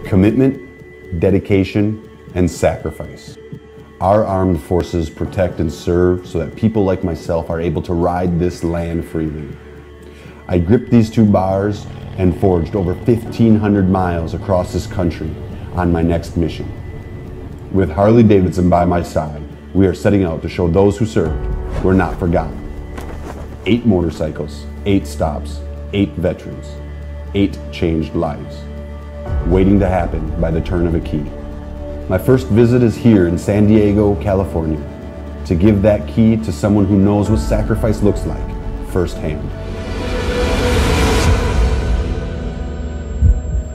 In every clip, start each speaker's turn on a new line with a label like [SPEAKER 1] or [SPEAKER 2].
[SPEAKER 1] Commitment, dedication, and sacrifice. Our armed forces protect and serve so that people like myself are able to ride this land freely. I gripped these two bars and forged over 1,500 miles across this country on my next mission. With Harley-Davidson by my side, we are setting out to show those who served we're not forgotten. 8 motorcycles, 8 stops, 8 veterans, 8 changed lives, waiting to happen by the turn of a key. My first visit is here in San Diego, California, to give that key to someone who knows what sacrifice looks like firsthand.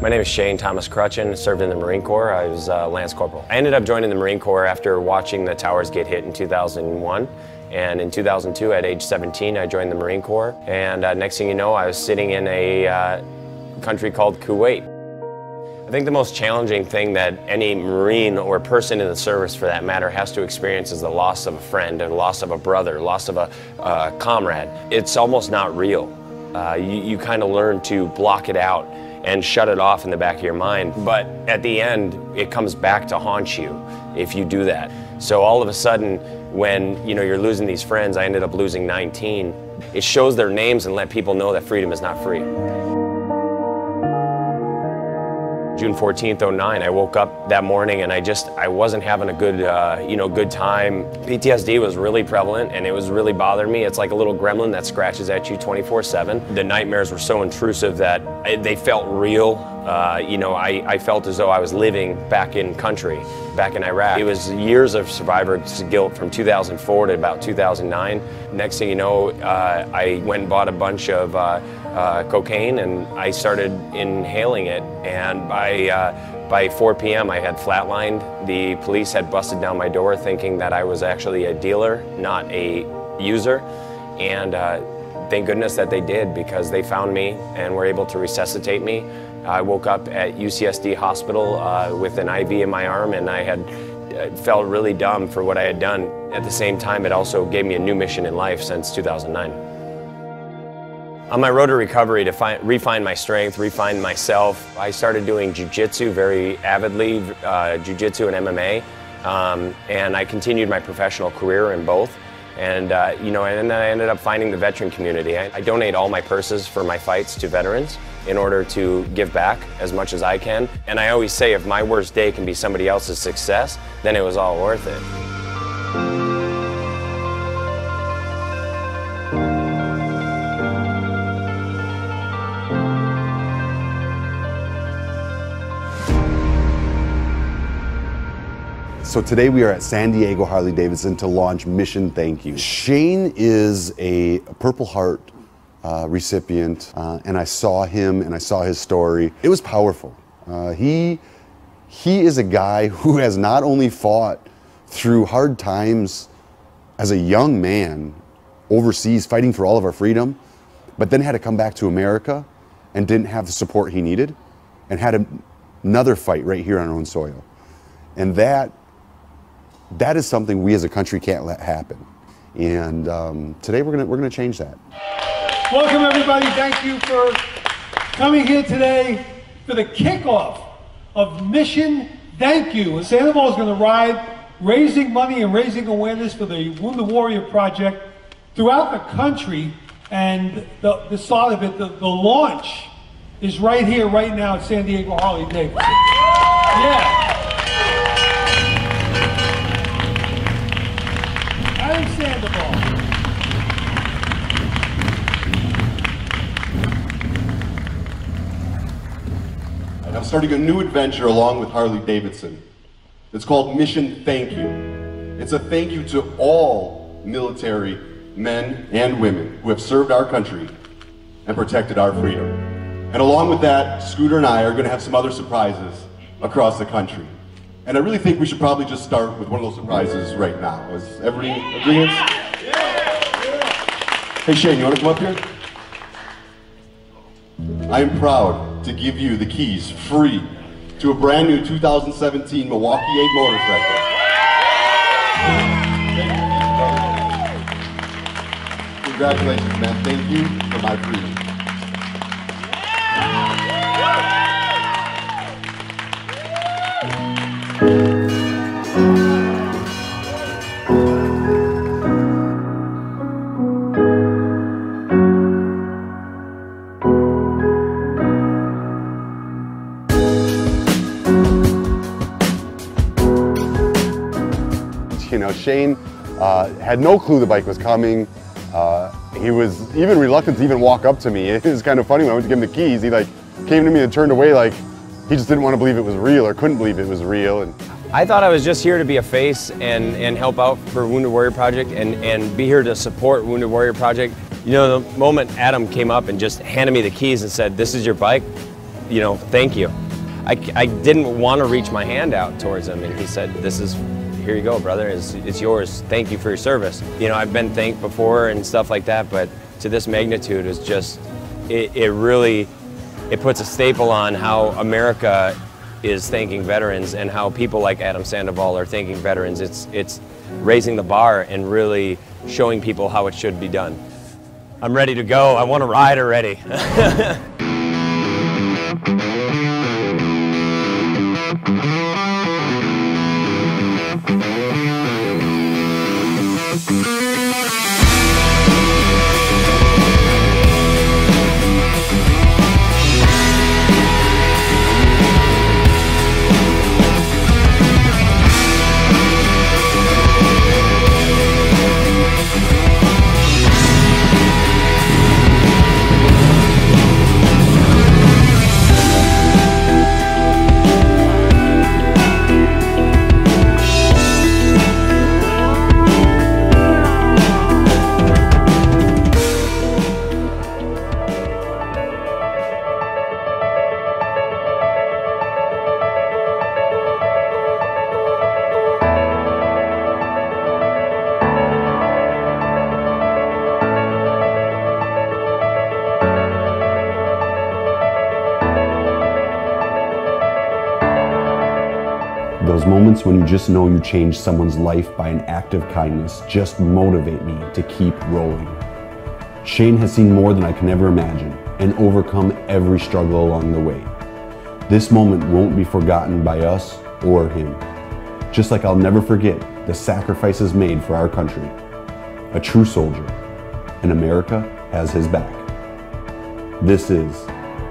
[SPEAKER 2] My name is Shane Thomas Crutchin, served in the Marine Corps. I was Lance Corporal. I ended up joining the Marine Corps after watching the towers get hit in 2001. And in 2002, at age 17, I joined the Marine Corps. And next thing you know, I was sitting in a country called Kuwait. I think the most challenging thing that any Marine or person in the service, for that matter, has to experience is the loss of a friend, and loss of a brother, loss of a comrade. It's almost not real. You kind of learn to block it out and shut it off in the back of your mind. But at the end, it comes back to haunt you if you do that. So all of a sudden, when you're losing these friends, I ended up losing 19. It shows their names and let people know that freedom is not free. June 14th, 09, I woke up that morning and I wasn't having a good, good time. PTSD was really prevalent and it was really bothering me. It's like a little gremlin that scratches at you 24/7. The nightmares were so intrusive that they felt real. I felt as though I was living back in country, back in Iraq. It was years of survivor's guilt from 2004 to about 2009. Next thing you know, I went and bought a bunch of cocaine and I started inhaling it, and by 4 p.m. I had flatlined. The police had busted down my door thinking that I was actually a dealer, not a user, and thank goodness that they did, because they found me and were able to resuscitate me. I woke up at UCSD Hospital with an IV in my arm, and I felt really dumb for what I had done. At the same time, it also gave me a new mission in life since 2009. On my road to recovery, to refine my strength, refine myself, I started doing jiu-jitsu very avidly, jiu-jitsu and MMA, and I continued my professional career in both. And and then I ended up finding the veteran community. I donate all my purses for my fights to veterans in order to give back as much as I can. And I always say, if my worst day can be somebody else's success, then it was all worth it.
[SPEAKER 1] So today we are at San Diego Harley-Davidson to launch Mission Thank You. Shane is a Purple Heart recipient, and I saw him and I saw his story. It was powerful. He is a guy who has not only fought through hard times as a young man overseas fighting for all of our freedom, but then had to come back to America and didn't have the support he needed, and had another fight right here on our own soil. And that is something we as a country can't let happen. And today we're gonna change that.
[SPEAKER 3] Welcome everybody, thank you for coming here today for the kickoff of Mission Thank You. And Sandoval is gonna ride, raising money and raising awareness for the Wounded Warrior Project throughout the country. And the start of it, the launch is right here, right now at San Diego Harley-Davidson. Yeah.
[SPEAKER 4] And I'm starting a new adventure along with Harley-Davidson. It's called Mission Thank You. It's a thank you to all military men and women who have served our country and protected our freedom. And along with that, Scooter and I are going to have some other surprises across the country. And I really think we should probably just start with one of those surprises right now. Is everybody agreeing? Hey Shane, you want to come up here? I am proud to give you the keys free to a brand new 2017 Milwaukee 8 motorcycle. Congratulations, man. Thank you for my freedom.
[SPEAKER 1] You know, Shane had no clue the bike was coming. He was even reluctant to even walk up to me. It was kind of funny when I went to give him the keys. He like came to me and turned away like he just didn't want to believe it was real or couldn't believe it was real. And
[SPEAKER 2] I thought I was just here to be a face and help out for Wounded Warrior Project and be here to support Wounded Warrior Project. You know, the moment Adam came up and just handed me the keys and said, "This is your bike, you know, thank you." I didn't want to reach my hand out towards him, and he said, "This is, here you go, brother, it's yours. Thank you for your service." You know, I've been thanked before and stuff like that, but to this magnitude is just, it really puts a staple on how America is thanking veterans and how people like Adam Sandoval are thanking veterans. It's raising the bar and really showing people how it should be done. I'm ready to go. I want to ride already.
[SPEAKER 1] Those moments when you just know you changed someone's life by an act of kindness just motivate me to keep rolling. Shane has seen more than I can ever imagine and overcome every struggle along the way. This moment won't be forgotten by us or him. Just like I'll never forget the sacrifices made for our country. A true soldier, and America has his back. This is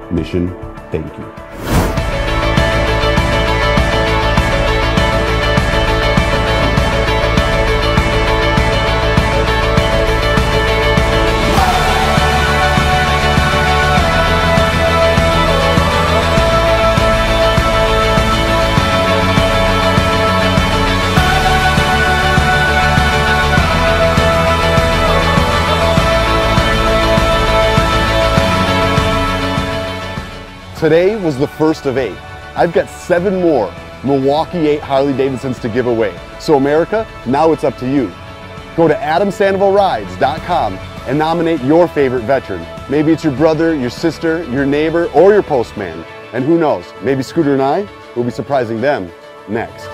[SPEAKER 1] Mission Thank You. Today was the first of 8. I've got 7 more Milwaukee 8 Harley-Davidsons to give away. So America, now it's up to you. Go to AdamSandovalRides.com and nominate your favorite veteran. Maybe it's your brother, your sister, your neighbor, or your postman. And who knows, maybe Scooter and I will be surprising them next.